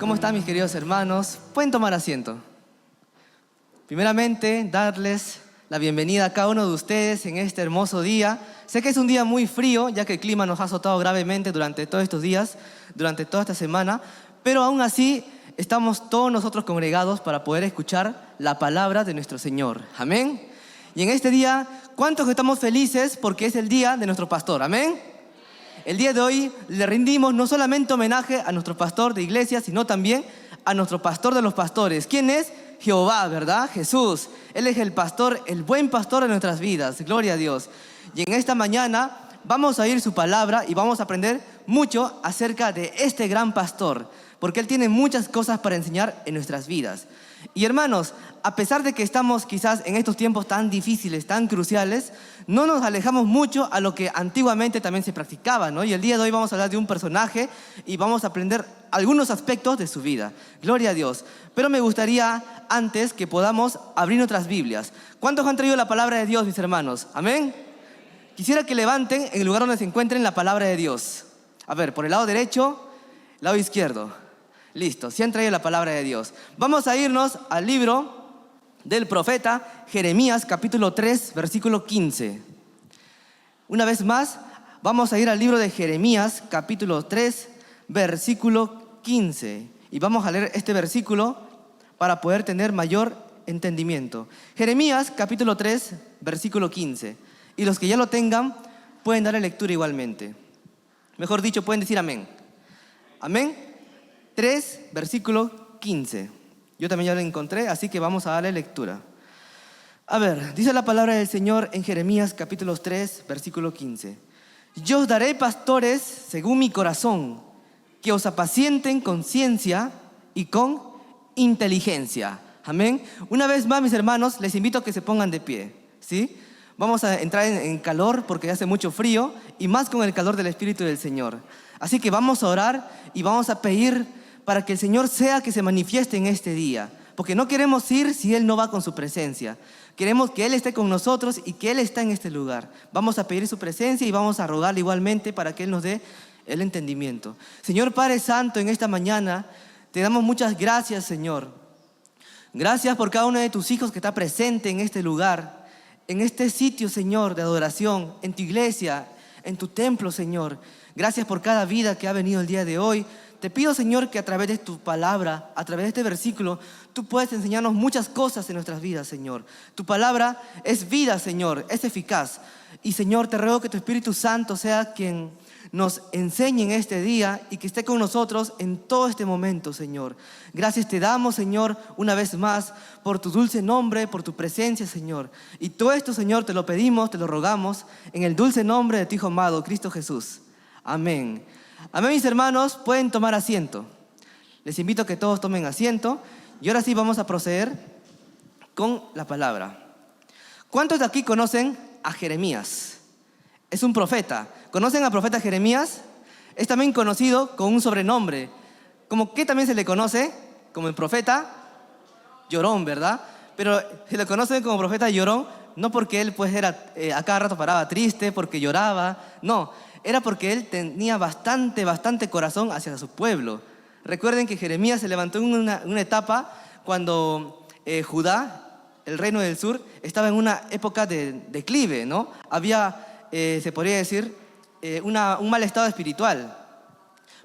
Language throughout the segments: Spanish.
¿Cómo están mis queridos hermanos? Pueden tomar asiento. Primeramente, darles la bienvenida a cada uno de ustedes en este hermoso día. Sé que es un día muy frío, ya que el clima nos ha azotado gravemente durante todos estos días, durante toda esta semana, pero aún así estamos todos nosotros congregados para poder escuchar la palabra de nuestro Señor. Amén. Y en este día, ¿cuántos estamos felices porque es el día de nuestro pastor? Amén. El día de hoy le rendimos no solamente homenaje a nuestro pastor de iglesia, sino también a nuestro pastor de los pastores. ¿Quién es? Jehová, ¿verdad? Jesús. Él es el pastor, el buen pastor de nuestras vidas. Gloria a Dios. Y en esta mañana vamos a oír su palabra y vamos a aprender mucho acerca de este gran pastor, porque Él tiene muchas cosas para enseñar en nuestras vidas. Y hermanos, a pesar de que estamos quizás en estos tiempos tan difíciles, tan cruciales, no nos alejamos mucho a lo que antiguamente también se practicaba, ¿no? Y el día de hoy vamos a hablar de un personaje y vamos a aprender algunos aspectos de su vida. Gloria a Dios. Pero me gustaría antes que podamos abrir nuestras Biblias. ¿Cuántos han traído la palabra de Dios, mis hermanos? ¿Amén? Quisiera que levanten en el lugar donde se encuentren la palabra de Dios. A ver, por el lado derecho, lado izquierdo. Listo, si han traído la palabra de Dios. Vamos a irnos al libro del profeta Jeremías, capítulo 3, versículo 15. Una vez más, vamos a ir al libro de Jeremías, capítulo 3, versículo 15. Y vamos a leer este versículo para poder tener mayor entendimiento. Jeremías, capítulo 3, versículo 15. Y los que ya lo tengan, pueden darle lectura igualmente. Mejor dicho, pueden decir amén. Amén. 3, versículo 15. Yo también ya lo encontré, así que vamos a darle lectura. A ver, dice la palabra del Señor en Jeremías capítulo 3, versículo 15. Yo os daré pastores según mi corazón, que os apacienten con ciencia y con inteligencia. Amén. Una vez más, mis hermanos, les invito a que se pongan de pie, ¿sí? Vamos a entrar en calor porque hace mucho frío y más con el calor del Espíritu del Señor. Así que vamos a orar y vamos a pedir para que el Señor sea que se manifieste en este día. Porque no queremos ir si Él no va con su presencia. Queremos que Él esté con nosotros y que Él está en este lugar. Vamos a pedir su presencia y vamos a rogarle igualmente para que Él nos dé el entendimiento. Señor Padre Santo, en esta mañana te damos muchas gracias, Señor. Gracias por cada uno de tus hijos que está presente en este lugar, en este sitio, Señor, de adoración, en tu iglesia, en tu templo, Señor. Gracias por cada vida que ha venido el día de hoy. Te pido, Señor, que a través de tu palabra, a través de este versículo, tú puedes enseñarnos muchas cosas en nuestras vidas, Señor. Tu palabra es vida, Señor, es eficaz. Y, Señor, te ruego que tu Espíritu Santo sea quien nos enseñe en este día y que esté con nosotros en todo este momento, Señor. Gracias te damos, Señor, una vez más, por tu dulce nombre, por tu presencia, Señor. Y todo esto, Señor, te lo pedimos, te lo rogamos, en el dulce nombre de tu Hijo amado, Cristo Jesús. Amén. Amén, mis hermanos, pueden tomar asiento. Les invito a que todos tomen asiento. Y ahora sí vamos a proceder con la palabra. ¿Cuántos de aquí conocen a Jeremías? Es un profeta. ¿Conocen al profeta Jeremías? Es también conocido con un sobrenombre. ¿Cómo qué también se le conoce? Como el profeta llorón, ¿verdad? Pero se le conoce como profeta llorón no porque él pues era a cada rato paraba triste, porque lloraba. No, era porque él tenía bastante corazón hacia su pueblo. Recuerden que Jeremías se levantó en una etapa cuando Judá, el reino del sur, estaba en una época de declive, ¿no? Había, se podría decir, un mal estado espiritual.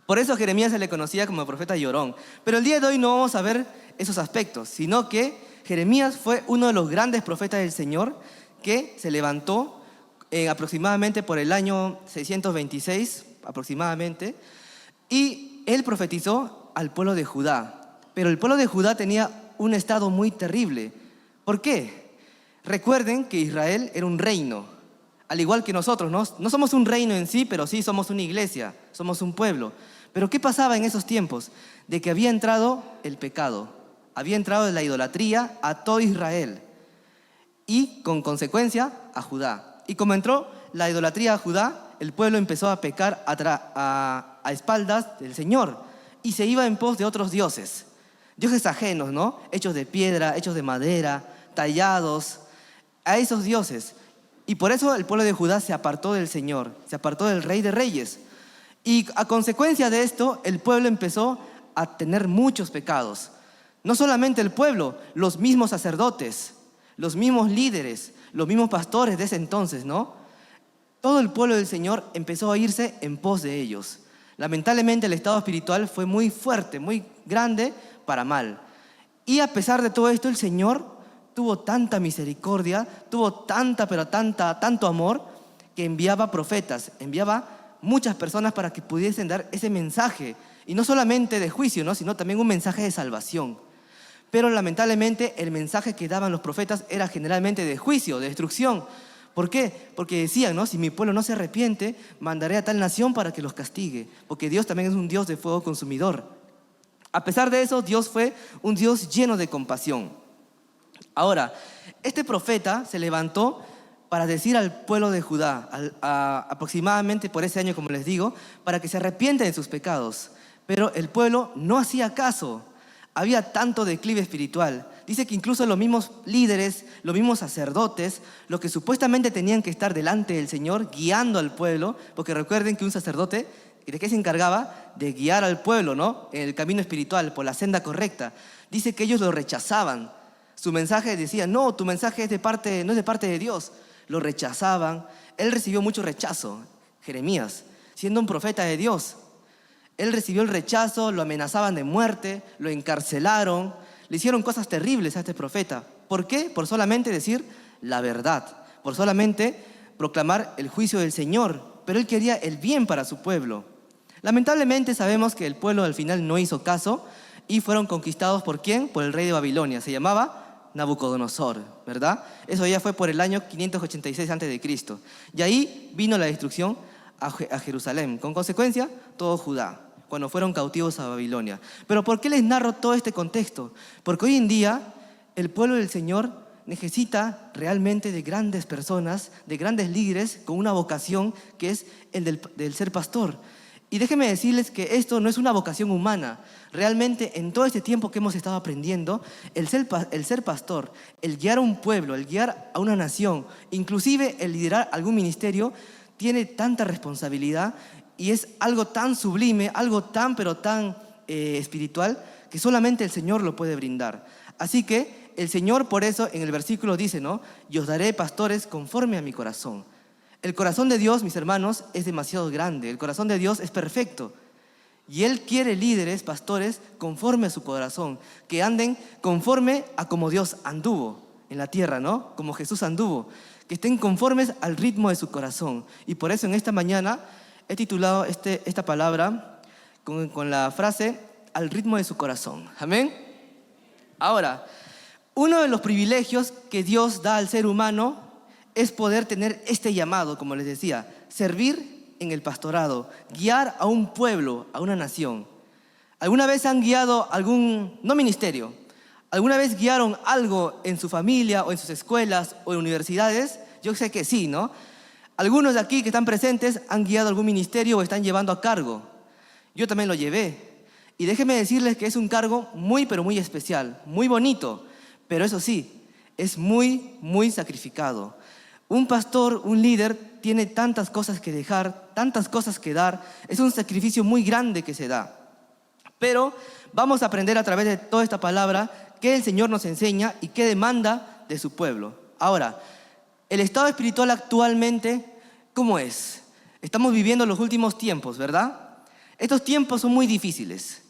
Por eso a Jeremías se le conocía como el profeta llorón. Pero el día de hoy no vamos a ver esos aspectos, sino que Jeremías fue uno de los grandes profetas del Señor que se levantó aproximadamente por el año 626, aproximadamente, y él profetizó al pueblo de Judá. Pero el pueblo de Judá tenía un estado muy terrible. ¿Por qué? Recuerden que Israel era un reino, al igual que nosotros, ¿no? No somos un reino en sí, pero sí somos una iglesia, somos un pueblo. Pero ¿qué pasaba en esos tiempos? De que había entrado el pecado, había entrado la idolatría a todo Israel y con consecuencia a Judá. Y como entró la idolatría a Judá, el pueblo empezó a pecar a espaldas del Señor y se iba en pos de otros dioses, dioses ajenos, ¿no? Hechos de piedra, hechos de madera, tallados, a esos dioses. Y por eso el pueblo de Judá se apartó del Señor, se apartó del Rey de Reyes. Y a consecuencia de esto, el pueblo empezó a tener muchos pecados. No solamente el pueblo, los mismos sacerdotes, los mismos líderes, los mismos pastores de ese entonces, ¿no? Todo el pueblo del Señor empezó a irse en pos de ellos. Lamentablemente el estado espiritual fue muy fuerte, muy grande para mal. Y a pesar de todo esto, el Señor tuvo tanta misericordia, tuvo tanto amor, que enviaba profetas, enviaba muchas personas para que pudiesen dar ese mensaje. Y no solamente de juicio, ¿no? Sino también un mensaje de salvación. Pero lamentablemente el mensaje que daban los profetas era generalmente de juicio, de destrucción. ¿Por qué? Porque decían, ¿no? Si mi pueblo no se arrepiente, mandaré a tal nación para que los castigue. Porque Dios también es un Dios de fuego consumidor. A pesar de eso, Dios fue un Dios lleno de compasión. Ahora, este profeta se levantó para decir al pueblo de Judá, aproximadamente por ese año, como les digo, para que se arrepienten de sus pecados. Pero el pueblo no hacía caso. Había tanto declive espiritual. Dice que incluso los mismos líderes, los mismos sacerdotes, los que supuestamente tenían que estar delante del Señor, guiando al pueblo, porque recuerden que un sacerdote, ¿de qué se encargaba? De guiar al pueblo, ¿no? En el camino espiritual, por la senda correcta. Dice que ellos lo rechazaban. Su mensaje decía, no, tu mensaje no es de parte de Dios. Lo rechazaban. Él recibió mucho rechazo, Jeremías, siendo un profeta de Dios. Él recibió el rechazo, lo amenazaban de muerte, lo encarcelaron, le hicieron cosas terribles a este profeta. ¿Por qué? Por solamente decir la verdad, por solamente proclamar el juicio del Señor. Pero él quería el bien para su pueblo. Lamentablemente sabemos que el pueblo al final no hizo caso y fueron conquistados ¿por quién? Por el rey de Babilonia. Se llamaba Nabucodonosor, ¿verdad? Eso ya fue por el año 586 a.C. Y ahí vino la destrucción a Jerusalén. Con consecuencia, todo Judá, cuando fueron cautivos a Babilonia. Pero ¿por qué les narro todo este contexto? Porque hoy en día el pueblo del Señor necesita realmente de grandes personas, de grandes líderes con una vocación que es el del ser pastor. Y déjenme decirles que esto no es una vocación humana. Realmente en todo este tiempo que hemos estado aprendiendo, el ser pastor, el guiar a un pueblo, el guiar a una nación, inclusive el liderar algún ministerio, tiene tanta responsabilidad y es algo tan sublime, algo tan espiritual, que solamente el Señor lo puede brindar. Así que el Señor por eso en el versículo dice, ¿no? Y os daré pastores conforme a mi corazón. El corazón de Dios, mis hermanos, es demasiado grande. El corazón de Dios es perfecto. Y Él quiere líderes, pastores, conforme a su corazón, que anden conforme a como Dios anduvo en la tierra, ¿no? Como Jesús anduvo, que estén conformes al ritmo de su corazón. Y por eso en esta mañana he titulado esta palabra con la frase, al ritmo de su corazón. Amén. Ahora, uno de los privilegios que Dios da al ser humano es poder tener este llamado, como les decía, servir en el pastorado, guiar a un pueblo, a una nación. ¿Alguna vez han guiado no ministerio, alguna vez guiaron algo en su familia o en sus escuelas o en universidades? Yo sé que sí, ¿no? Algunos de aquí que están presentes han guiado algún ministerio o están llevando a cargo. Yo también lo llevé. Y déjenme decirles que es un cargo muy, pero muy especial, muy bonito. Pero eso sí, es muy, muy sacrificado. Un pastor, un líder, tiene tantas cosas que dejar, tantas cosas que dar. Es un sacrificio muy grande que se da. Pero vamos a aprender a través de toda esta palabra qué el Señor nos enseña y qué demanda de su pueblo. Ahora, el estado espiritual actualmente, ¿cómo es? Estamos viviendo los últimos tiempos, ¿verdad? Estos tiempos son muy difíciles.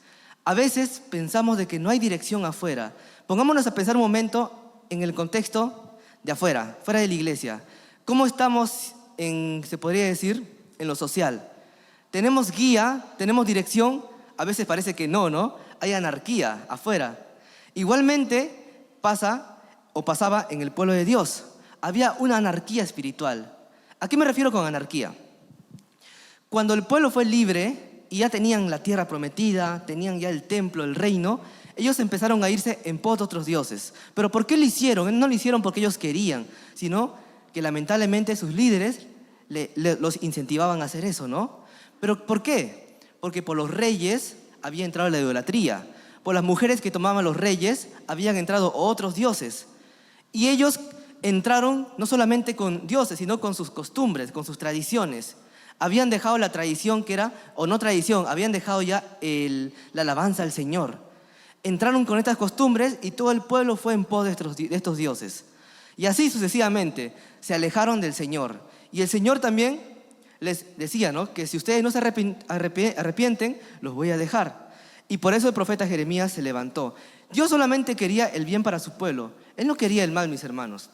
A veces pensamos de que no hay dirección afuera. Pongámonos a pensar un momento en el contexto de afuera, fuera de la iglesia. ¿Cómo estamos se podría decir, en lo social? ¿Tenemos guía? ¿Tenemos dirección? A veces parece que no. Hay anarquía afuera. Igualmente pasaba en el pueblo de Dios. Había una anarquía espiritual. ¿A qué me refiero con anarquía? Cuando el pueblo fue libre y ya tenían la tierra prometida, tenían ya el templo, el reino, ellos empezaron a irse en pos de otros dioses. ¿Pero por qué lo hicieron? No lo hicieron porque ellos querían, sino que lamentablemente sus líderes los incentivaban a hacer eso, ¿no? ¿Pero por qué? Porque por los reyes había entrado la idolatría. Por las mujeres que tomaban los reyes habían entrado otros dioses. Y ellos entraron no solamente con dioses, sino con sus costumbres, con sus tradiciones. Habían dejado la tradición que era, o no tradición, habían dejado ya la alabanza al Señor. Entraron con estas costumbres y todo el pueblo fue en pos de estos dioses. Y así sucesivamente se alejaron del Señor. Y el Señor también les decía, ¿no?, que si ustedes no se arrepienten, los voy a dejar. Y por eso el profeta Jeremías se levantó. Dios solamente quería el bien para su pueblo. Él no quería el mal, mis hermanos.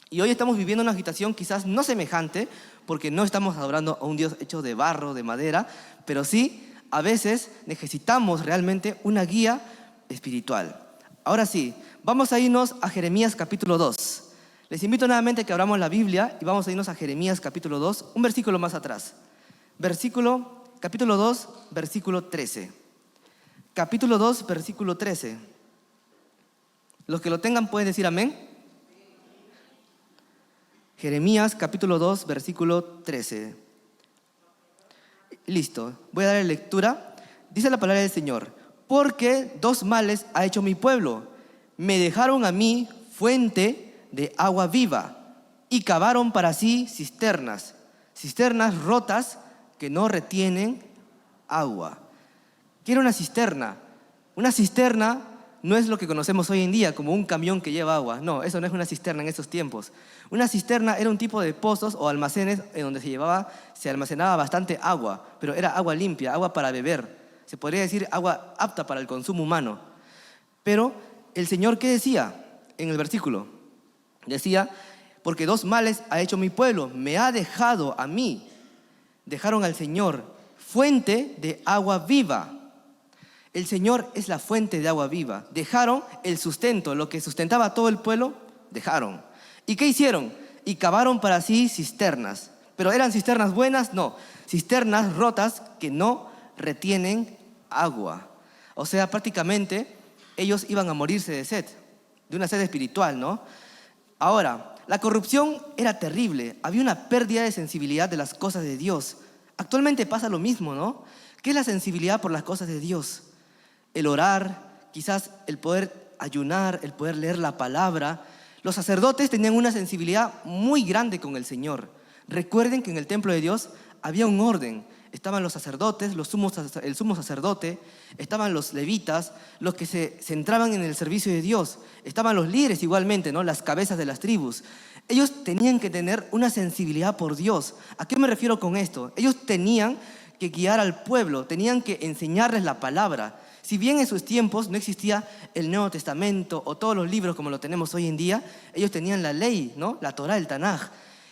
Y hoy estamos viviendo una agitación quizás no semejante, porque no estamos adorando a un Dios hecho de barro, de madera, pero sí, a veces necesitamos realmente una guía espiritual. Ahora sí, vamos a irnos a Jeremías capítulo 2. Les invito nuevamente a que abramos la Biblia y vamos a irnos a Jeremías capítulo 2, un versículo más atrás. Capítulo 2, versículo 13. Capítulo 2, versículo 13. Los que lo tengan pueden decir amén. Jeremías capítulo 2, versículo 13. Listo, voy a darle lectura. Dice la palabra del Señor: porque dos males ha hecho mi pueblo. Me dejaron a mí fuente de agua viva y cavaron para sí cisternas rotas que no retienen agua. ¿Qué era una cisterna? Una cisterna no es lo que conocemos hoy en día como un camión que lleva agua. No, eso no es una cisterna en esos tiempos. Una cisterna era un tipo de pozos o almacenes en donde se almacenaba bastante agua, pero era agua limpia, agua para beber. Se podría decir agua apta para el consumo humano. Pero el Señor, ¿qué decía en el versículo? Decía: porque dos males ha hecho mi pueblo, me ha dejado a mí. Dejaron al Señor, fuente de agua viva. El Señor es la fuente de agua viva. Dejaron el sustento, lo que sustentaba a todo el pueblo, dejaron. ¿Y qué hicieron? Y cavaron para sí cisternas. ¿Pero eran cisternas buenas? No, cisternas rotas que no retienen agua. O sea, prácticamente ellos iban a morirse de sed, de una sed espiritual, ¿no? Ahora, la corrupción era terrible. Había una pérdida de sensibilidad de las cosas de Dios. Actualmente pasa lo mismo, ¿no? ¿Qué es la sensibilidad por las cosas de Dios? El orar, quizás el poder ayunar, el poder leer la palabra. Los sacerdotes tenían una sensibilidad muy grande con el Señor. Recuerden que en el templo de Dios había un orden. Estaban los sacerdotes, el sumo sacerdote, estaban los levitas, los que se centraban en el servicio de Dios. Estaban los líderes igualmente, ¿no?, las cabezas de las tribus. Ellos tenían que tener una sensibilidad por Dios. ¿A qué me refiero con esto? Ellos tenían que guiar al pueblo, tenían que enseñarles la palabra. Si bien en sus tiempos no existía el Nuevo Testamento o todos los libros como lo tenemos hoy en día, ellos tenían la ley, ¿no?, la Torá, el Tanaj.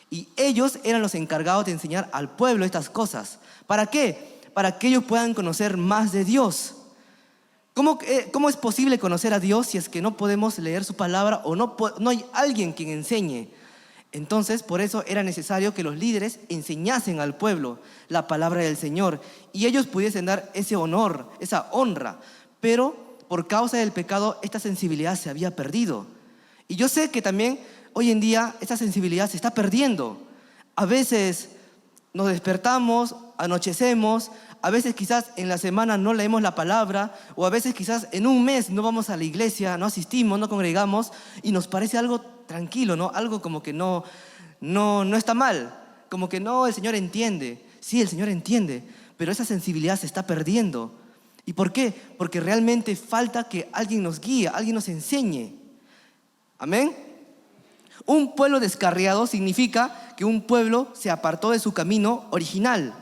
Y ellos eran los encargados de enseñar al pueblo estas cosas. ¿Para qué? Para que ellos puedan conocer más de Dios. ¿Cómo es posible conocer a Dios si es que no podemos leer su palabra o no hay alguien quien enseñe? Entonces, por eso era necesario que los líderes enseñasen al pueblo la palabra del Señor y ellos pudiesen dar ese honor, esa honra. Pero por causa del pecado, esta sensibilidad se había perdido. Y yo sé que también hoy en día esta sensibilidad se está perdiendo. A veces nos despertamos, anochecemos, a veces quizás en la semana no leemos la palabra, o a veces quizás en un mes no vamos a la iglesia, no asistimos, no congregamos, y nos parece algo tranquilo, ¿no? Algo como que no está mal, como que no, el Señor entiende. Sí, el Señor entiende, pero esa sensibilidad se está perdiendo. ¿Y por qué? Porque realmente falta que alguien nos guíe, alguien nos enseñe. ¿Amén? Un pueblo descarriado significa que un pueblo se apartó de su camino original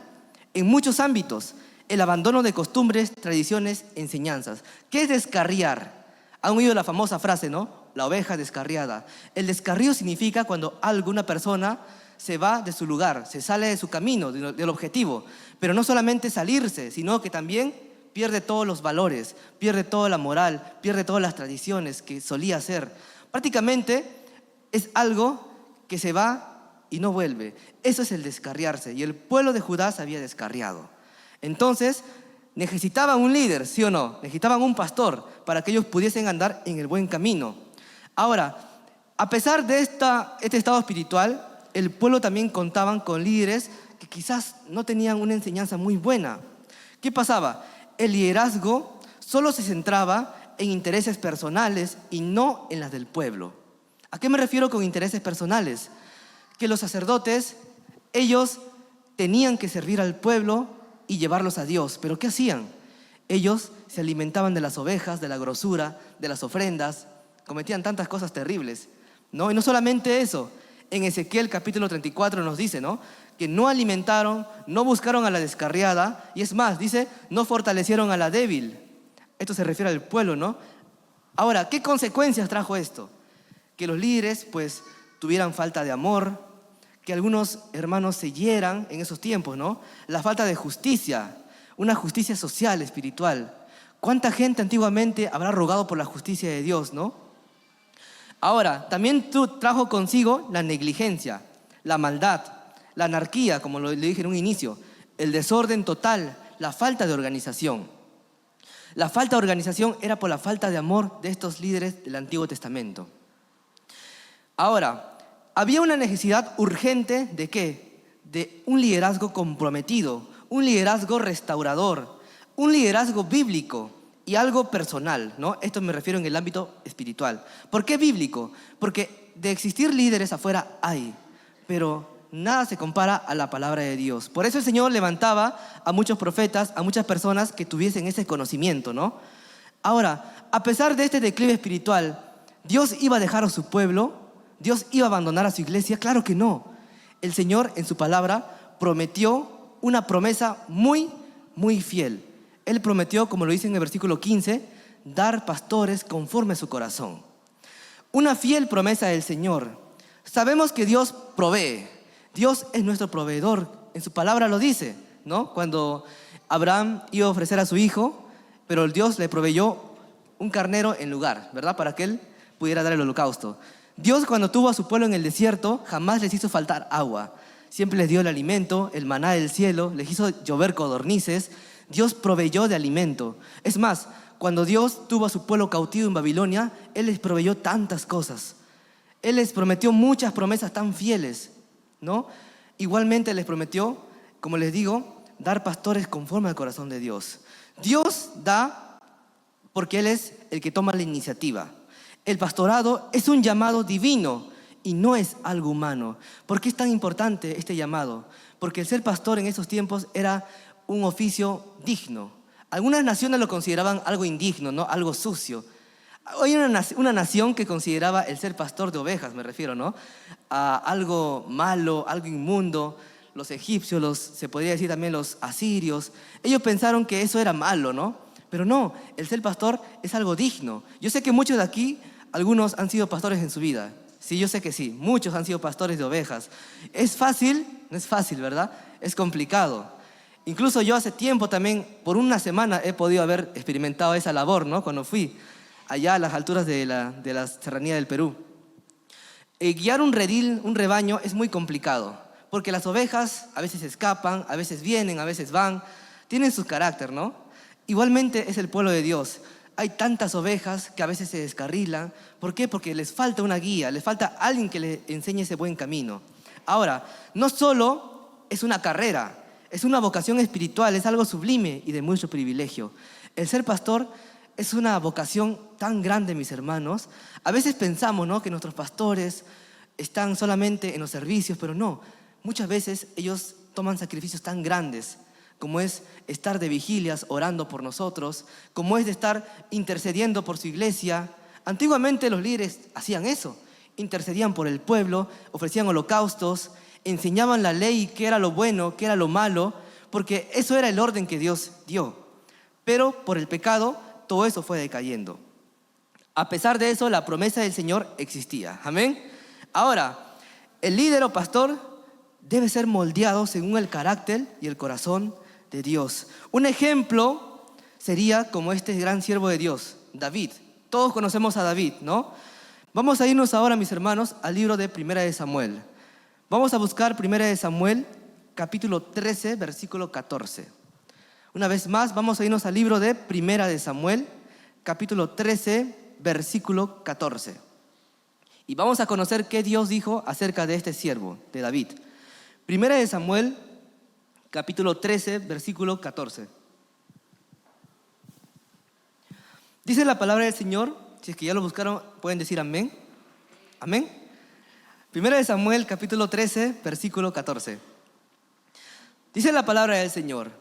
en muchos ámbitos. El abandono de costumbres, tradiciones, enseñanzas. ¿Qué es descarriar? Han oído la famosa frase, ¿no? La oveja descarriada. El descarrío significa cuando alguna persona se va de su lugar, se sale de su camino, del objetivo. Pero no solamente salirse, sino que también pierde todos los valores, pierde toda la moral, pierde todas las tradiciones que solía hacer. Prácticamente es algo que se va y no vuelve. Eso es el descarriarse. Y el pueblo de Judá se había descarriado. Entonces, necesitaban un líder, ¿sí o no? Necesitaban un pastor para que ellos pudiesen andar en el buen camino. Ahora, a pesar de este estado espiritual, el pueblo también contaban con líderes que quizás no tenían una enseñanza muy buena. ¿Qué pasaba? El liderazgo solo se centraba en intereses personales y no en las del pueblo. ¿A qué me refiero con intereses personales? Que los sacerdotes, ellos tenían que servir al pueblo y llevarlos a Dios. ¿Pero qué hacían? Ellos se alimentaban de las ovejas, de la grosura, de las ofrendas, cometían tantas cosas terribles, ¿no? Y no solamente eso, en Ezequiel capítulo 34 nos dice, ¿no?, que no alimentaron, no buscaron a la descarriada, y es más, dice, no fortalecieron a la débil. Esto se refiere al pueblo, ¿no? Ahora, ¿qué consecuencias trajo esto? Que los líderes, pues, tuvieran falta de amor, que algunos hermanos se hieran en esos tiempos, ¿no? La falta de justicia, una justicia social, espiritual. ¿Cuánta gente antiguamente habrá rogado por la justicia de Dios, no? Ahora, también trajo consigo la negligencia, la maldad, la anarquía, como le dije en un inicio, el desorden total, la falta de organización. La falta de organización era por la falta de amor de estos líderes del Antiguo Testamento. Ahora, había una necesidad urgente ¿de qué? De un liderazgo comprometido, un liderazgo restaurador, un liderazgo bíblico y algo personal, ¿no? Esto me refiero en el ámbito espiritual. ¿Por qué bíblico? Porque de existir líderes afuera hay, pero nada se compara a la palabra de Dios. Por eso el Señor levantaba a muchos profetas, a muchas personas que tuviesen ese conocimiento, ¿no? Ahora, a pesar de este declive espiritual, ¿Dios iba a dejar a su pueblo? ¿Dios iba a abandonar a su iglesia? Claro que no. El Señor en su palabra prometió una promesa muy, muy fiel. Él prometió, como lo dice en el versículo 15, dar pastores conforme a su corazón. Una fiel promesa del Señor. Sabemos que Dios provee. Dios es nuestro proveedor. En su palabra lo dice, ¿no? Cuando Abraham iba a ofrecer a su hijo, pero Dios le proveyó un carnero en lugar, ¿verdad? Para que él pudiera dar el holocausto. Dios, cuando tuvo a su pueblo en el desierto, jamás les hizo faltar agua. Siempre les dio el alimento, el maná del cielo, les hizo llover codornices. Dios proveyó de alimento. Es más, cuando Dios tuvo a su pueblo cautivo en Babilonia, Él les proveyó tantas cosas. Él les prometió muchas promesas tan fieles, ¿no? Igualmente les prometió, como les digo, dar pastores conforme al corazón de Dios. Dios da porque Él es el que toma la iniciativa. El pastorado es un llamado divino y no es algo humano. ¿Por qué es tan importante este llamado? Porque el ser pastor en esos tiempos era un oficio digno. Algunas naciones lo consideraban algo indigno, ¿no? Algo sucio. Hay una nación que consideraba el ser pastor de ovejas, me refiero, ¿no? A algo malo, algo inmundo. Los egipcios, se podría decir también los asirios, ellos pensaron que eso era malo, ¿no? Pero no, el ser pastor es algo digno. Yo sé que muchos de aquí, algunos han sido pastores en su vida. Sí, yo sé que sí, muchos han sido pastores de ovejas. ¿Es fácil? No es fácil, ¿verdad? Es complicado. Incluso yo hace tiempo también, por una semana, he podido haber experimentado esa labor, ¿no? Cuando fui allá a las alturas de la serranía del Perú. Guiar un redil, un rebaño, es muy complicado, porque las ovejas a veces escapan, a veces vienen, a veces van, tienen su carácter, ¿no? Igualmente es el pueblo de Dios. Hay tantas ovejas que a veces se descarrilan. ¿Por qué? Porque les falta una guía, les falta alguien que les enseñe ese buen camino. Ahora, no solo es una carrera, es una vocación espiritual, es algo sublime y de mucho privilegio. El ser pastor es una vocación tan grande, mis hermanos. A veces pensamos, ¿no?, que nuestros pastores están solamente en los servicios, pero no. Muchas veces ellos toman sacrificios tan grandes, como es estar de vigilias orando por nosotros, como es de estar intercediendo por su iglesia. Antiguamente los líderes hacían eso, intercedían por el pueblo, ofrecían holocaustos, enseñaban la ley, qué era lo bueno, qué era lo malo, porque eso era el orden que Dios dio. Pero por el pecado, todo eso fue decayendo. A pesar de eso, la promesa del Señor existía. Amén. Ahora, el líder o pastor debe ser moldeado según el carácter y el corazón de Dios. Un ejemplo sería como este gran siervo de Dios, David. Todos conocemos a David, ¿no? Vamos a irnos ahora, mis hermanos, al libro de Primera de Samuel. Vamos a buscar Primera de Samuel, capítulo 13, versículo 14. Una vez más, vamos a irnos al libro de Primera de Samuel, capítulo 13, versículo 14. Y vamos a conocer qué Dios dijo acerca de este siervo, de David. Primera de Samuel, capítulo 13, versículo 14. Dice la palabra del Señor, si es que ya lo buscaron, pueden decir amén. Amén. Primera de Samuel, capítulo 13, versículo 14. Dice la palabra del Señor: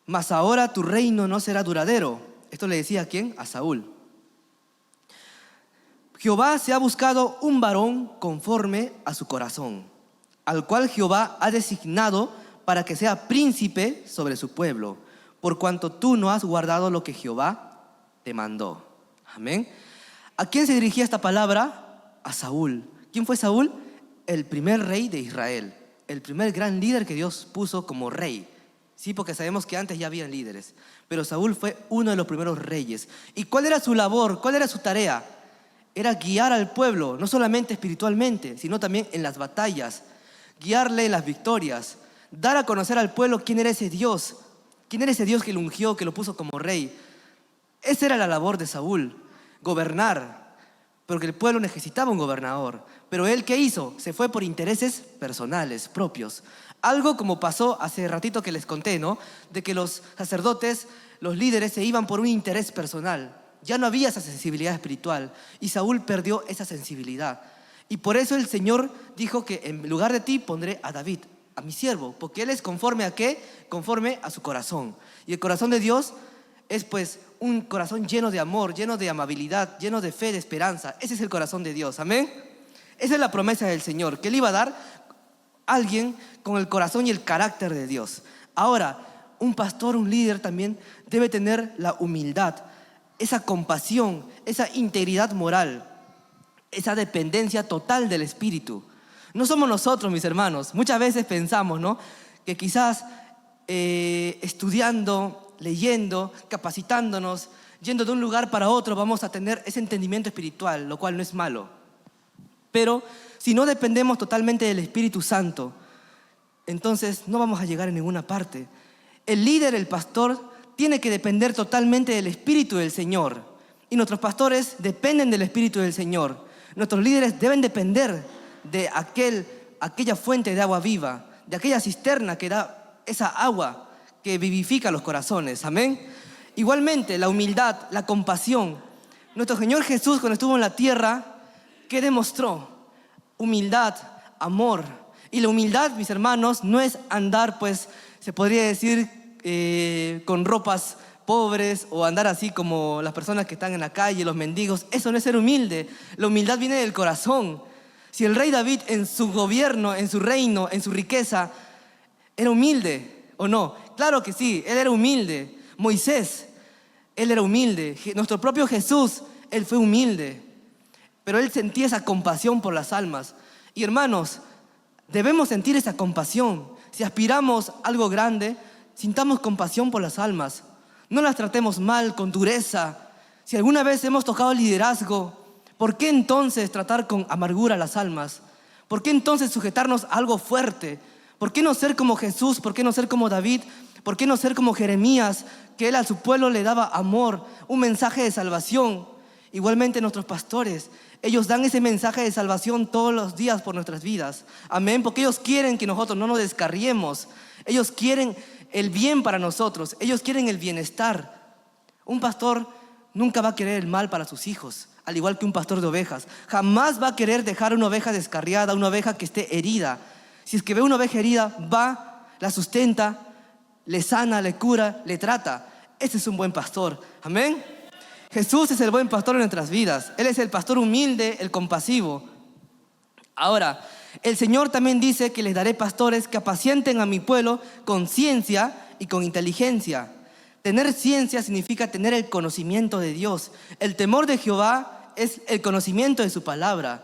mas ahora tu reino no será duradero. Esto le decía ¿a quién? A Saúl. Jehová se ha buscado un varón conforme a su corazón, al cual Jehová ha designado para que sea príncipe sobre su pueblo, por cuanto tú no has guardado lo que Jehová te mandó. Amén. ¿A quién se dirigía esta palabra? A Saúl. ¿Quién fue Saúl? El primer rey de Israel, el primer gran líder que Dios puso como rey. Sí, porque sabemos que antes ya habían líderes, pero Saúl fue uno de los primeros reyes. ¿Y cuál era su labor? ¿Cuál era su tarea? Era guiar al pueblo, no solamente espiritualmente, sino también en las batallas, guiarle en las victorias, dar a conocer al pueblo quién era ese Dios que lo ungió, que lo puso como rey. Esa era la labor de Saúl, gobernar, porque el pueblo necesitaba un gobernador. Pero él, ¿qué hizo? Se fue por intereses personales, propios. Algo como pasó hace ratito que les conté, ¿no? De que los sacerdotes, los líderes se iban por un interés personal. Ya no había esa sensibilidad espiritual y Saúl perdió esa sensibilidad. Y por eso el Señor dijo que en lugar de ti pondré a David, a mi siervo, porque él es conforme a ¿qué? Conforme a su corazón. Y el corazón de Dios es pues un corazón lleno de amor, lleno de amabilidad, lleno de fe, de esperanza. Ese es el corazón de Dios, amén. Esa es la promesa del Señor, que Él iba a dar a alguien con el corazón y el carácter de Dios. Ahora, un pastor, un líder también debe tener la humildad, esa compasión, esa integridad moral, esa dependencia total del Espíritu. No somos nosotros, mis hermanos. Muchas veces pensamos, ¿no?, que quizás estudiando, leyendo, capacitándonos, yendo de un lugar para otro, vamos a tener ese entendimiento espiritual, lo cual no es malo. Pero si no dependemos totalmente del Espíritu Santo, entonces no vamos a llegar a ninguna parte. El líder, el pastor, tiene que depender totalmente del Espíritu del Señor. Y nuestros pastores dependen del Espíritu del Señor. Nuestros líderes deben depender de aquella fuente de agua viva, de aquella cisterna que da esa agua que vivifica los corazones. Amén. Igualmente, la humildad, la compasión. Nuestro Señor Jesús, cuando estuvo en la tierra, ¿qué demostró? Humildad, amor. Y la humildad, mis hermanos, no es andar, pues, se podría decir, con ropas pobres o andar así como las personas que están en la calle, los mendigos. Eso no es ser humilde. La humildad viene del corazón. Si el rey David en su gobierno, en su reino, en su riqueza, era humilde o no, claro que sí, él era humilde. Moisés, él era humilde. Nuestro propio Jesús, él fue humilde, pero él sentía esa compasión por las almas. Y hermanos, debemos sentir esa compasión. Si aspiramos a algo grande, sintamos compasión por las almas. No las tratemos mal, con dureza. Si alguna vez hemos tocado liderazgo, ¿por qué entonces tratar con amargura las almas? ¿Por qué entonces sujetarnos a algo fuerte? ¿Por qué no ser como Jesús? ¿Por qué no ser como David? ¿Por qué no ser como Jeremías, que él a su pueblo le daba amor, un mensaje de salvación? Igualmente nuestros pastores, ellos dan ese mensaje de salvación todos los días por nuestras vidas. Amén, porque ellos quieren que nosotros no nos descarriemos. Ellos quieren el bien para nosotros, ellos quieren el bienestar. Un pastor nunca va a querer el mal para sus hijos, al igual que un pastor de ovejas. Jamás va a querer dejar una oveja descarriada, una oveja que esté herida. Si es que ve una oveja herida, va, la sustenta, le sana, le cura, le trata. Ese es un buen pastor. Amén. Jesús es el buen pastor en nuestras vidas. Él es el pastor humilde, el compasivo. Ahora, el Señor también dice que les daré pastores que apacienten a mi pueblo con ciencia y con inteligencia. Tener ciencia significa tener el conocimiento de Dios. El temor de Jehová es el conocimiento de su palabra.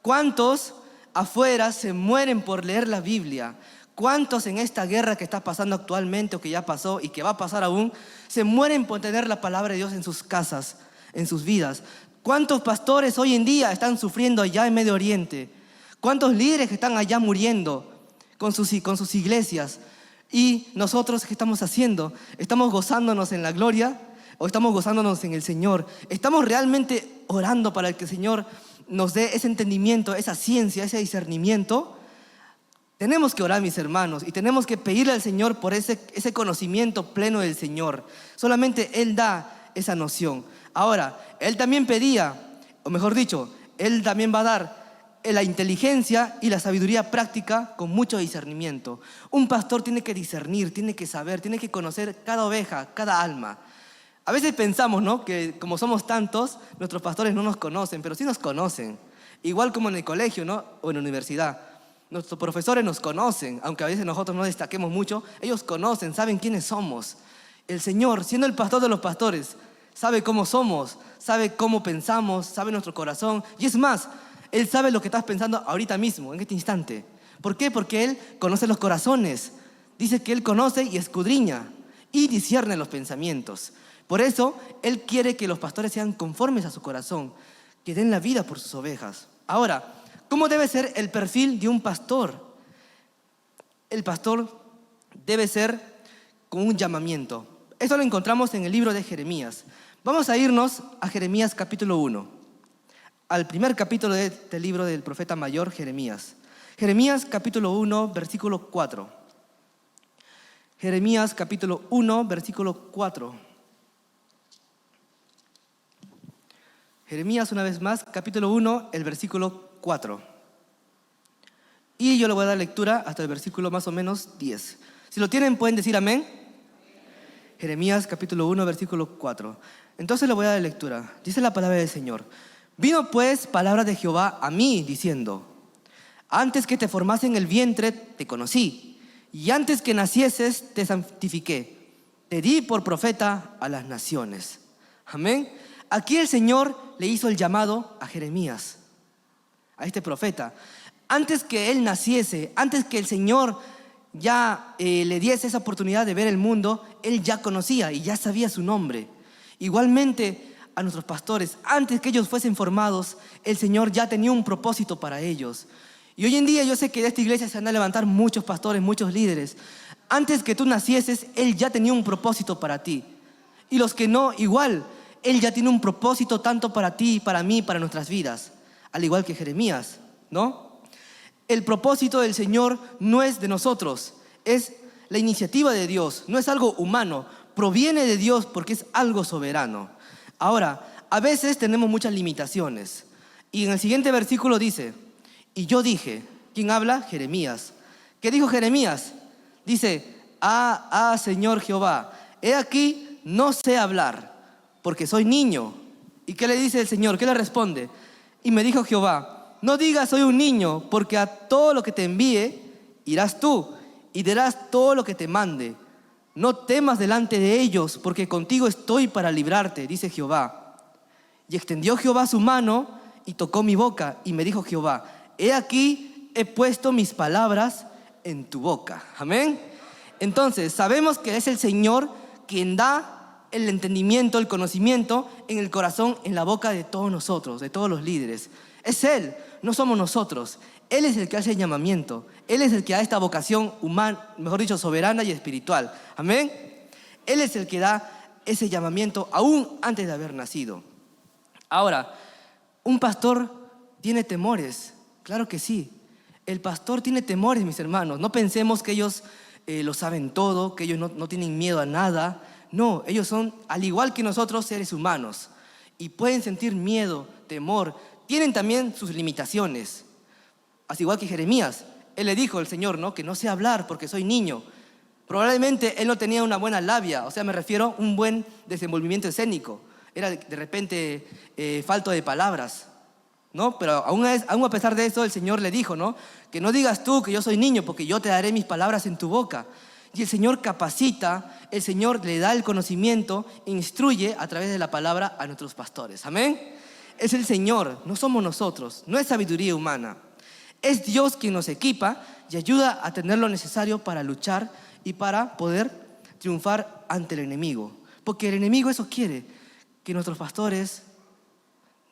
¿Cuántos afuera se mueren por leer la Biblia? ¿Cuántos en esta guerra que está pasando actualmente o que ya pasó y que va a pasar aún, se mueren por tener la palabra de Dios en sus casas, en sus vidas? ¿Cuántos pastores hoy en día están sufriendo allá en Medio Oriente? ¿Cuántos líderes que están allá muriendo con sus iglesias? Y nosotros, ¿qué estamos haciendo? ¿Estamos gozándonos en la gloria o estamos gozándonos en el Señor? ¿Estamos realmente orando para que el Señor nos dé ese entendimiento, esa ciencia, ese discernimiento? Tenemos que orar, mis hermanos, y tenemos que pedirle al Señor por ese conocimiento pleno del Señor. Solamente Él da esa noción. Ahora, Él también pedía, o mejor dicho, Él también va a dar la inteligencia y la sabiduría práctica con mucho discernimiento. Un pastor tiene que discernir, tiene que saber, tiene que conocer cada oveja, cada alma. A veces pensamos, ¿no?, que como somos tantos, nuestros pastores no nos conocen, pero sí nos conocen. Igual como en el colegio, ¿no?, o en la universidad. Nuestros profesores nos conocen, aunque a veces nosotros no destaquemos mucho, ellos conocen, saben quiénes somos. El Señor, siendo el pastor de los pastores, sabe cómo somos, sabe cómo pensamos, sabe nuestro corazón. Y es más, Él sabe lo que estás pensando ahorita mismo, en este instante. ¿Por qué? Porque Él conoce los corazones. Dice que Él conoce y escudriña y discierne los pensamientos. Por eso, Él quiere que los pastores sean conformes a su corazón, que den la vida por sus ovejas. Ahora, ¿cómo debe ser el perfil de un pastor? El pastor debe ser con un llamamiento. Esto lo encontramos en el libro de Jeremías. Vamos a irnos a Jeremías capítulo 1, al primer capítulo del libro del profeta mayor Jeremías. Jeremías capítulo 1, versículo 4. Jeremías capítulo 1, versículo 4. Jeremías, una vez más, capítulo 1, el versículo 4. Y yo le voy a dar lectura hasta el versículo más o menos 10. Si lo tienen, pueden decir amén. Jeremías, capítulo 1, versículo 4. Entonces le voy a dar lectura. Dice la palabra del Señor. Vino pues palabra de Jehová a mí, diciendo: antes que te formase en el vientre, te conocí, y antes que nacieses, te santifiqué. Te di por profeta a las naciones. Amén. Aquí el Señor le hizo el llamado a Jeremías, a este profeta. Antes que él naciese, antes que el Señor ya le diese esa oportunidad de ver el mundo, él ya conocía y ya sabía su nombre. Igualmente a nuestros pastores, antes que ellos fuesen formados, el Señor ya tenía un propósito para ellos. Y hoy en día yo sé que de esta iglesia se van a levantar muchos pastores, muchos líderes. Antes que tú nacieses, él ya tenía un propósito para ti. Y los que no, igual, él ya tiene un propósito tanto para ti, para mí, para nuestras vidas. Al igual que Jeremías, ¿no? El propósito del Señor no es de nosotros, es la iniciativa de Dios, no es algo humano, proviene de Dios porque es algo soberano. Ahora, a veces tenemos muchas limitaciones. Y en el siguiente versículo dice: y yo dije, ¿quién habla? Jeremías. ¿Qué dijo Jeremías? Dice: Señor Jehová, he aquí, no sé hablar, porque soy niño. ¿Y qué le dice el Señor? ¿Qué le responde? Y me dijo Jehová: no digas soy un niño, porque a todo lo que te envíe irás tú, y dirás todo lo que te mande. No temas delante de ellos, porque contigo estoy para librarte, dice Jehová. Y extendió Jehová su mano y tocó mi boca, y me dijo Jehová: he aquí, he puesto mis palabras en tu boca. Amén. Entonces, sabemos que es el Señor quien da el entendimiento, el conocimiento en el corazón, en la boca de todos nosotros, de todos los líderes. Es Él, no somos nosotros. Él es el que hace el llamamiento. Él es el que da esta vocación humana, mejor dicho, soberana y espiritual. Amén. Él es el que da ese llamamiento aún antes de haber nacido. Ahora, ¿un pastor tiene temores? Claro que sí. El pastor tiene temores, mis hermanos. No pensemos que ellos lo saben todo, que ellos no tienen miedo a nada. No, ellos son, al igual que nosotros, seres humanos. Y pueden sentir miedo, temor. Tienen también sus limitaciones. Así igual que Jeremías. Él le dijo al Señor, ¿no?, que no sé hablar porque soy niño. Probablemente él no tenía una buena labia, o sea, me refiero a un buen desenvolvimiento escénico. Era de repente falto de palabras, ¿no? Pero aún a pesar de eso, el Señor le dijo, ¿no?, que no digas tú que yo soy niño, porque yo te daré mis palabras en tu boca. Y el Señor capacita, el Señor le da el conocimiento, instruye a través de la palabra a nuestros pastores. Amén. Es el Señor, no somos nosotros, no es sabiduría humana. Es Dios quien nos equipa y ayuda a tener lo necesario para luchar y para poder triunfar ante el enemigo. Porque el enemigo eso quiere, que nuestros pastores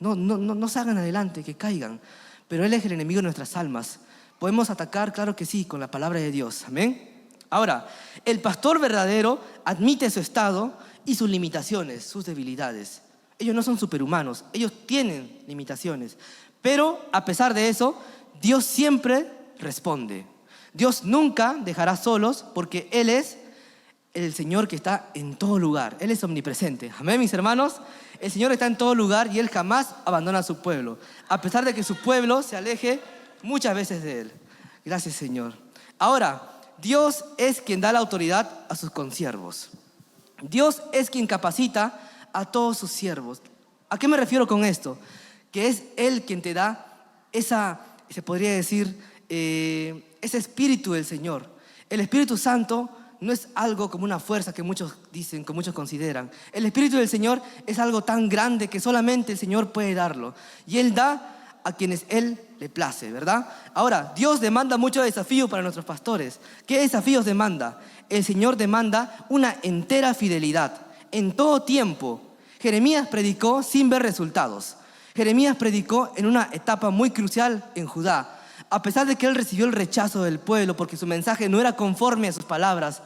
no salgan adelante, que caigan. Pero Él es el enemigo de nuestras almas. Podemos atacar, claro que sí, con la palabra de Dios. Amén. Ahora, el pastor verdadero admite su estado y sus limitaciones, sus debilidades. Ellos no son superhumanos, ellos tienen limitaciones. Pero a pesar de eso, Dios siempre responde. Dios nunca dejará solos porque Él es el Señor que está en todo lugar. Él es omnipresente. Amén, mis hermanos. El Señor está en todo lugar y Él jamás abandona a su pueblo, a pesar de que su pueblo se aleje muchas veces de Él. Gracias, Señor. Ahora, Dios es quien da la autoridad a sus consiervos. Dios es quien capacita a todos sus siervos. ¿A qué me refiero con esto? Que es Él quien te da se podría decir, ese espíritu del Señor. El Espíritu Santo no es algo como una fuerza que muchos dicen, que muchos consideran. El Espíritu del Señor es algo tan grande que solamente el Señor puede darlo. Y Él da a quienes Él le place, ¿verdad? Ahora, Dios demanda mucho desafío para nuestros pastores. ¿Qué desafíos demanda? El Señor demanda una entera fidelidad en todo tiempo. Jeremías predicó sin ver resultados. Jeremías predicó en una etapa muy crucial en Judá. A pesar de que él recibió el rechazo del pueblo porque su mensaje no era conforme a sus palabras,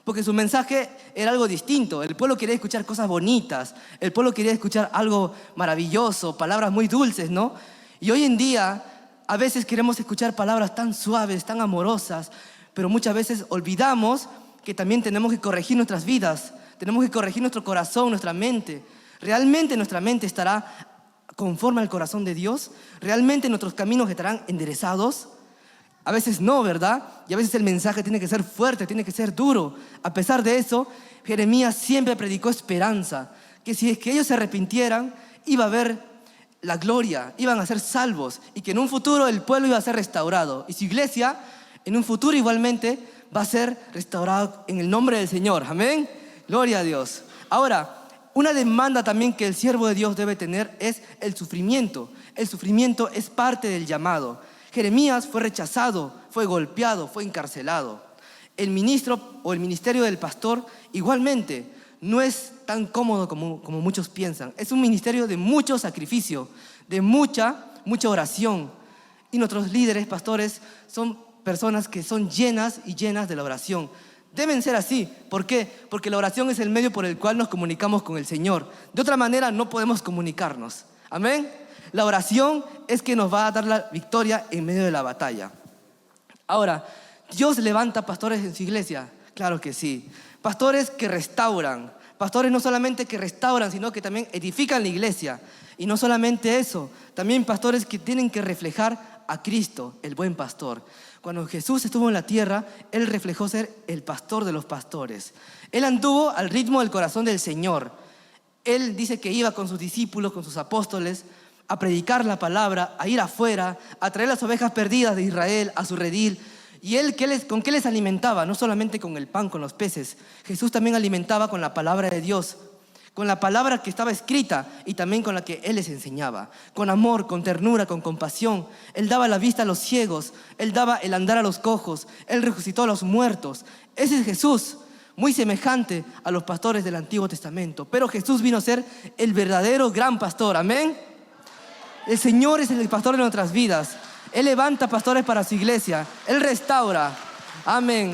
porque su mensaje era algo distinto. El pueblo quería escuchar cosas bonitas, el pueblo quería escuchar algo maravilloso, palabras muy dulces, ¿no? Y hoy en día a veces queremos escuchar palabras tan suaves, tan amorosas, pero muchas veces olvidamos que también tenemos que corregir nuestras vidas, tenemos que corregir nuestro corazón, nuestra mente. ¿Realmente nuestra mente estará conforme al corazón de Dios? ¿Realmente nuestros caminos estarán enderezados? A veces no, ¿verdad? Y a veces el mensaje tiene que ser fuerte, tiene que ser duro. A pesar de eso, Jeremías siempre predicó esperanza, que si es que ellos se arrepintieran, iba a haber la gloria, iban a ser salvos y que en un futuro el pueblo iba a ser restaurado. Y su iglesia en un futuro igualmente va a ser restaurada en el nombre del Señor. Amén. Gloria a Dios. Ahora, una demanda también que el siervo de Dios debe tener es el sufrimiento. El sufrimiento es parte del llamado. Jeremías fue rechazado, fue golpeado, fue encarcelado. El ministro o el ministerio del pastor igualmente no es tan cómodo como muchos piensan. Es un ministerio de mucho sacrificio, de mucha oración. Y nuestros líderes, pastores, son personas que son llenas y llenas de la oración. Deben ser así. ¿Por qué? Porque la oración es el medio por el cual nos comunicamos con el Señor. De otra manera no podemos comunicarnos. Amén. La oración es que nos va a dar la victoria en medio de la batalla. Ahora, ¿Dios levanta pastores en su iglesia? Claro que sí. Pastores que restauran. Pastores no solamente que restauran, sino que también edifican la iglesia. Y no solamente eso, también pastores que tienen que reflejar a Cristo, el buen pastor. Cuando Jesús estuvo en la tierra, Él reflejó ser el pastor de los pastores. Él anduvo al ritmo del corazón del Señor. Él dice que iba con sus discípulos, con sus apóstoles, a predicar la palabra, a ir afuera, a traer las ovejas perdidas de Israel a su redil. Y Él, ¿con qué les alimentaba? No solamente con el pan, con los peces. Jesús también alimentaba con la palabra de Dios, con la palabra que estaba escrita y también con la que Él les enseñaba. Con amor, con ternura, con compasión. Él daba la vista a los ciegos, Él daba el andar a los cojos, Él resucitó a los muertos. Ese es Jesús, muy semejante a los pastores del Antiguo Testamento. Pero Jesús vino a ser el verdadero gran pastor. Amén. El Señor es el pastor de nuestras vidas. Él levanta pastores para su iglesia. Él restaura. Amén.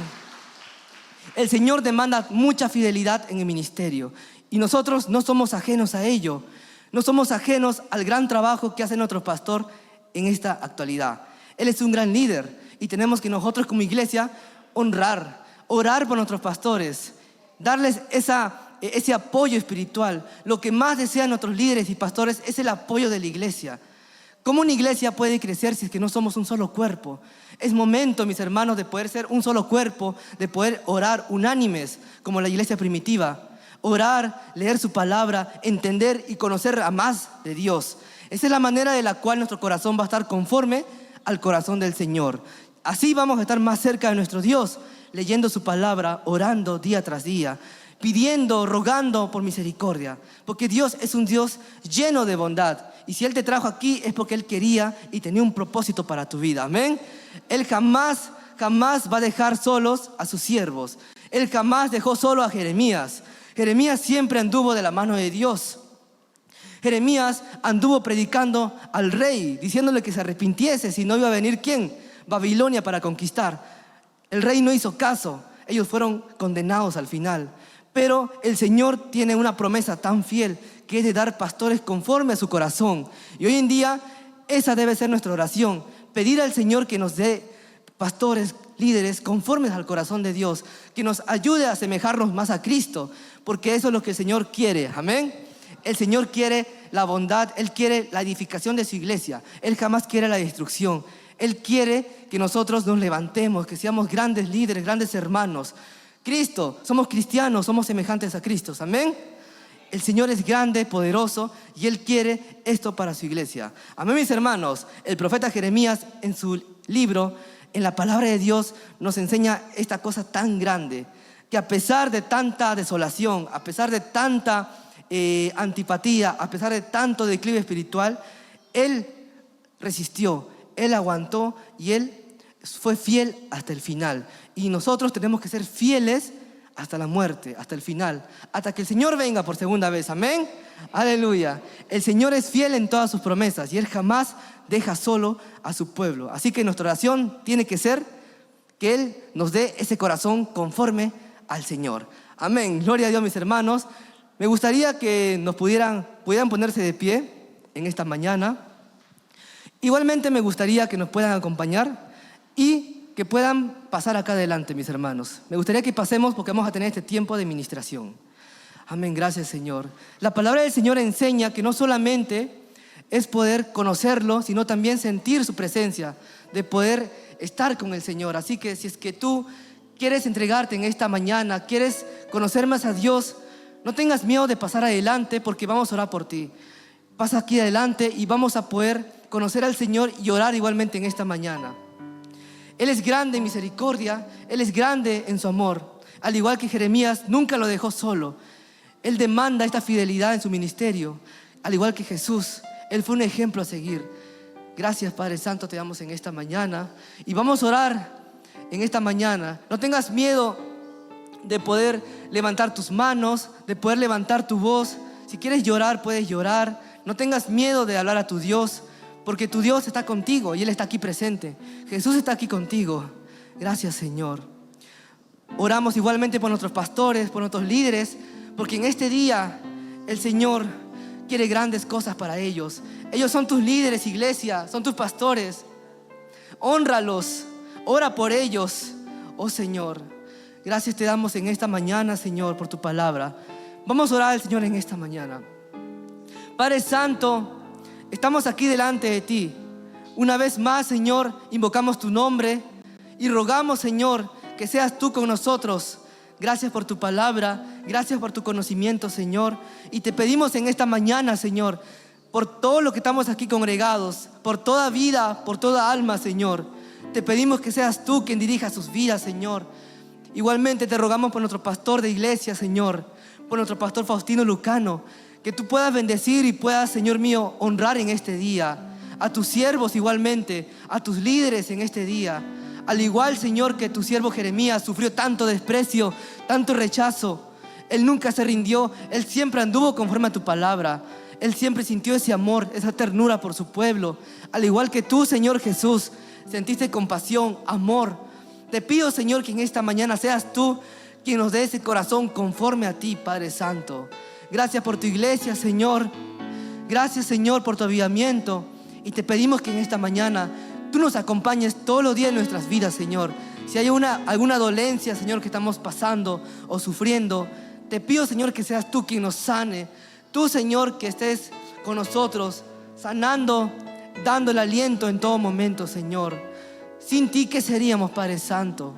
El Señor demanda mucha fidelidad en el ministerio. Y nosotros no somos ajenos a ello. No somos ajenos al gran trabajo que hace nuestro pastor en esta actualidad. Él es un gran líder y tenemos que nosotros como iglesia honrar, orar por nuestros pastores, darles ese apoyo espiritual. Lo que más desean nuestros líderes y pastores es el apoyo de la iglesia. ¿Cómo una iglesia puede crecer si es que no somos un solo cuerpo? Es momento, mis hermanos, de poder ser un solo cuerpo, de poder orar unánimes como la iglesia primitiva. Orar, leer su palabra, entender y conocer a más de Dios. Esa es la manera de la cual nuestro corazón va a estar conforme al corazón del Señor. Así vamos a estar más cerca de nuestro Dios, leyendo su palabra, orando día tras día, pidiendo, rogando por misericordia. Porque Dios es un Dios lleno de bondad. Y si Él te trajo aquí es porque Él quería y tenía un propósito para tu vida. Amén. Él jamás va a dejar solos a sus siervos. Él jamás dejó solo a Jeremías. Jeremías siempre anduvo de la mano de Dios. Jeremías anduvo predicando al rey, diciéndole que se arrepintiese, si no iba a venir ¿quién? Babilonia para conquistar. El rey no hizo caso, ellos fueron condenados al final. Pero el Señor tiene una promesa tan fiel, que es de dar pastores conforme a su corazón. Y hoy en día esa debe ser nuestra oración, pedir al Señor que nos dé pastores líderes conformes al corazón de Dios, que nos ayude a asemejarnos más a Cristo, porque eso es lo que el Señor quiere. Amén. El Señor quiere la bondad, Él quiere la edificación de su iglesia. Él jamás quiere la destrucción. Él quiere que nosotros nos levantemos, que seamos grandes líderes, grandes hermanos. Cristo, somos cristianos, somos semejantes a Cristo. Amén. El Señor es grande, poderoso, y Él quiere esto para su iglesia. Amén, mis hermanos. El profeta Jeremías, en su libro, en la palabra de Dios, nos enseña esta cosa tan grande, que a pesar de tanta desolación, a pesar de tanta antipatía, a pesar de tanto declive espiritual, Él resistió, Él aguantó y Él fue fiel hasta el final. Y nosotros tenemos que ser fieles hasta la muerte, hasta el final, hasta que el Señor venga por segunda vez. Amén. Aleluya. El Señor es fiel en todas sus promesas y Él jamás deja solo a su pueblo. Así que nuestra oración tiene que ser que Él nos dé ese corazón conforme al Señor. Amén. Gloria a Dios, mis hermanos. Me gustaría que nos pudieran ponerse de pie en esta mañana. Igualmente me gustaría que nos puedan acompañar y que puedan pasar acá adelante, mis hermanos. Me gustaría que pasemos porque vamos a tener este tiempo de ministración. Amén, gracias, Señor. La palabra del Señor enseña que no solamente es poder conocerlo, sino también sentir su presencia, de poder estar con el Señor. Así que si es que tú quieres entregarte en esta mañana, quieres conocer más a Dios, no tengas miedo de pasar adelante porque vamos a orar por ti. Pasa aquí adelante y vamos a poder conocer al Señor y orar igualmente en esta mañana. Él es grande en misericordia, Él es grande en su amor. Al igual que Jeremías, nunca lo dejó solo. Él demanda esta fidelidad en su ministerio. Al igual que Jesús, Él fue un ejemplo a seguir. Gracias, Padre Santo, te damos en esta mañana. Y vamos a orar en esta mañana. No tengas miedo de poder levantar tus manos, de poder levantar tu voz. Si quieres llorar, puedes llorar. No tengas miedo de hablar a tu Dios, porque tu Dios está contigo y Él está aquí presente. Jesús está aquí contigo. Gracias, Señor. Oramos igualmente por nuestros pastores, por nuestros líderes, porque en este día el Señor quiere grandes cosas para ellos. Ellos son tus líderes, iglesia, son tus pastores. Hónralos, ora por ellos, oh Señor. Gracias te damos en esta mañana, Señor, por tu palabra. Vamos a orar al Señor en esta mañana. Padre Santo, estamos aquí delante de ti. Una vez más, Señor, invocamos tu nombre y rogamos, Señor, que seas tú con nosotros. Gracias por tu palabra, gracias por tu conocimiento, Señor. Y te pedimos en esta mañana, Señor, por todo lo que estamos aquí congregados, por toda vida, por toda alma, Señor. Te pedimos que seas tú quien dirija sus vidas, Señor. Igualmente te rogamos por nuestro pastor de iglesia, Señor, por nuestro pastor Faustino Lucano, que tú puedas bendecir y puedas, Señor mío, honrar en este día a tus siervos igualmente, a tus líderes en este día. Al igual, Señor, que tu siervo Jeremías sufrió tanto desprecio, tanto rechazo. Él nunca se rindió, Él siempre anduvo conforme a tu palabra. Él siempre sintió ese amor, esa ternura por su pueblo. Al igual que tú, Señor Jesús, sentiste compasión, amor. Te pido, Señor, que en esta mañana seas tú quien nos dé ese corazón conforme a ti, Padre Santo. Gracias por tu iglesia, Señor. Gracias, Señor, por tu avivamiento. Y te pedimos que en esta mañana tú nos acompañes todos los días de nuestras vidas, Señor. Si hay alguna dolencia, Señor, que estamos pasando o sufriendo, te pido, Señor, que seas tú quien nos sane. Tú, Señor, que estés con nosotros, sanando, dando el aliento en todo momento, Señor. Sin ti, ¿qué seríamos, Padre Santo?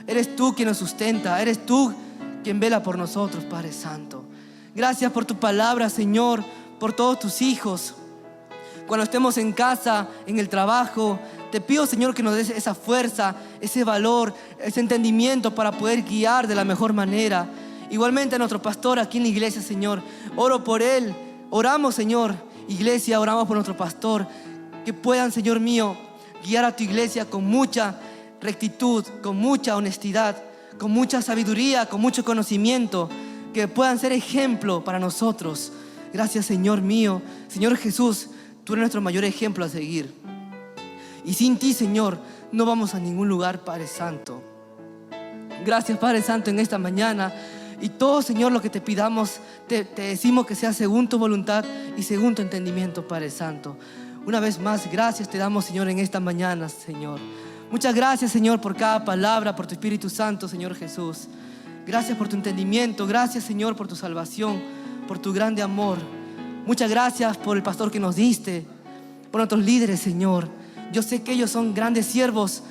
Eres tú quien nos sustenta, eres tú quien vela por nosotros, Padre Santo. Gracias por tu palabra, Señor, por todos tus hijos. Cuando estemos en casa, en el trabajo, te pido, Señor, que nos des esa fuerza, ese valor, ese entendimiento para poder guiar de la mejor manera. Igualmente a nuestro pastor aquí en la iglesia, Señor, oro por él. Oramos, Señor, iglesia, oramos por nuestro pastor, que puedan, Señor mío, guiar a tu iglesia con mucha rectitud, con mucha honestidad, con mucha sabiduría, con mucho conocimiento, que puedan ser ejemplo para nosotros. Gracias, Señor mío. Señor Jesús, tú eres nuestro mayor ejemplo a seguir. Y sin ti, Señor, no vamos a ningún lugar, Padre Santo. Gracias, Padre Santo, en esta mañana. Y todo, Señor, lo que te pidamos, te decimos que sea según tu voluntad y según tu entendimiento, Padre Santo. Una vez más, gracias te damos, Señor, en esta mañana, Señor, Muchas gracias, Señor, por cada palabra, por tu Espíritu Santo, Señor Jesús. Gracias por tu entendimiento. Gracias, Señor, por tu salvación, por tu grande amor. Muchas gracias por el pastor que nos diste, por nuestros líderes, Señor. Yo sé que ellos son grandes siervos.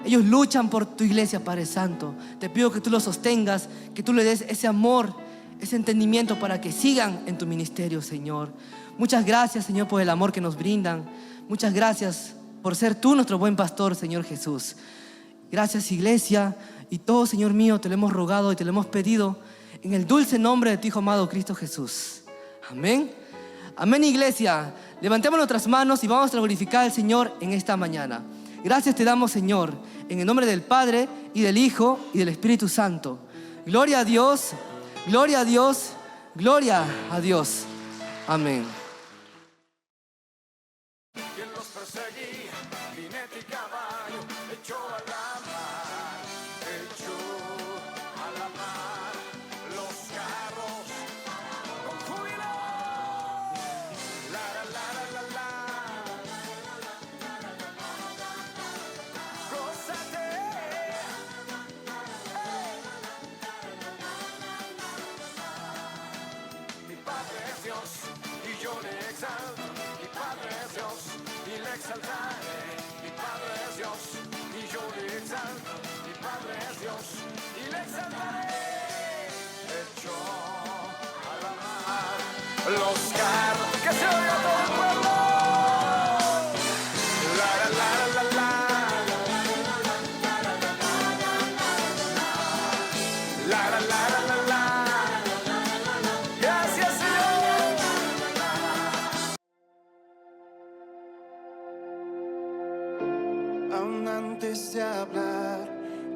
Ellos luchan por tu iglesia, Padre Santo. Te pido que tú los sostengas, que tú le des ese amor, ese entendimiento para que sigan en tu ministerio, Señor. Muchas gracias, Señor, por el amor que nos brindan. Muchas gracias por ser tú nuestro buen pastor, Señor Jesús. Gracias, iglesia. Y todo, Señor mío, te lo hemos rogado y te lo hemos pedido en el dulce nombre de tu Hijo amado, Cristo Jesús. Amén. Amén, iglesia. Levantemos nuestras manos y vamos a glorificar al Señor en esta mañana. Gracias te damos, Señor, en el nombre del Padre y del Hijo y del Espíritu Santo. Gloria a Dios, gloria a Dios, gloria a Dios. Amén. Quien los perseguía, jinete y caballo, echó a la mar, echó a la mar los carros con júbilo. La la la la la la, gózate. Mi Padre es Dios y yo le exalto. Mi Padre es Dios y le exaltaré. Mi Padre es Dios y yo le exalto. Mi Padre es Dios y le exaltaré. Echó a la mar los carros. Que se oiga todo el pueblo. La la la la la la. La la la la la. Gracias, Señor. Aún antes de hablar,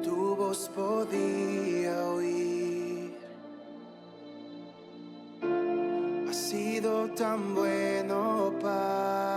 tu voz podía oír. Has sido tan bueno, Padre.